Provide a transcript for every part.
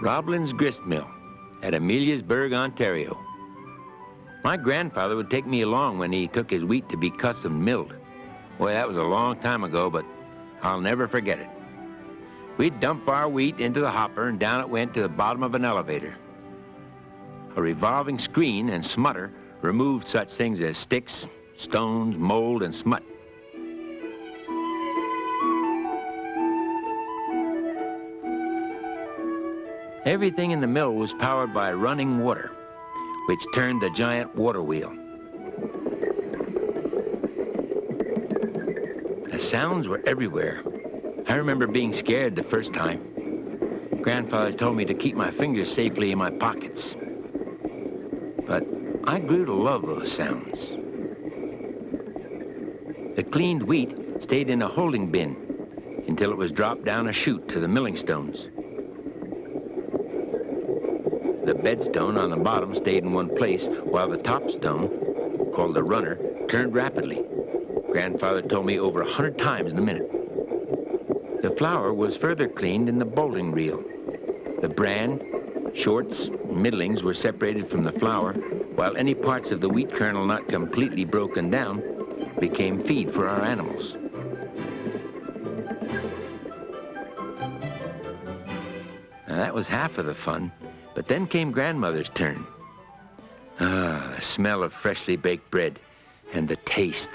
Roblin's Grist Mill at Ameliasburg, Ontario. My grandfather would take me along when he took his wheat to be custom milled. Boy, that was a long time ago, but I'll never forget it. We'd dump our wheat into the hopper, and down it went to the bottom of an elevator. A revolving screen and smutter removed such things as sticks, stones, mold, and smut. Everything in the mill was powered by running water, which turned the giant water wheel. The sounds were everywhere. I remember being scared the first time. Grandfather told me to keep my fingers safely in my pockets. But I grew to love those sounds. The cleaned wheat stayed in a holding bin until it was dropped down a chute to the milling stones. The bedstone on the bottom stayed in one place, while the top stone, called the runner, turned rapidly. Grandfather told me over 100 times in a minute. The flour was further cleaned in the bolting reel. The bran, shorts, and middlings were separated from the flour, while any parts of the wheat kernel not completely broken down became feed for our animals. Now, that was half of the fun. But then came Grandmother's turn. The smell of freshly baked bread and the taste.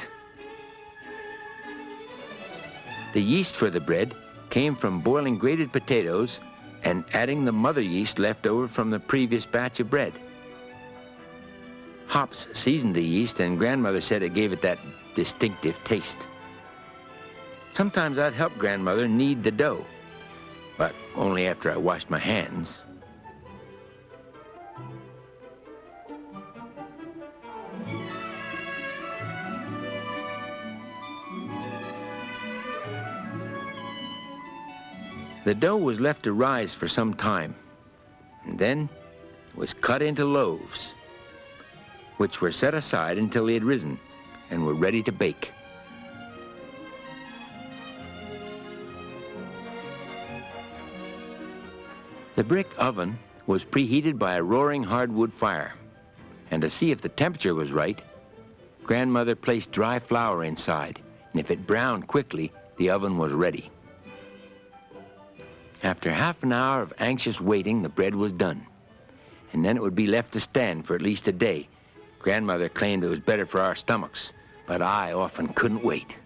The yeast for the bread came from boiling grated potatoes and adding the mother yeast left over from the previous batch of bread. Hops seasoned the yeast, and Grandmother said it gave it that distinctive taste. Sometimes I'd help Grandmother knead the dough, but only after I washed my hands. The dough was left to rise for some time, and then it was cut into loaves, which were set aside until they had risen and were ready to bake. The brick oven was preheated by a roaring hardwood fire, and to see if the temperature was right, Grandmother placed dry flour inside, and if it browned quickly, the oven was ready. After half an hour of anxious waiting, the bread was done, and then it would be left to stand for at least a day. Grandmother claimed it was better for our stomachs, but I often couldn't wait.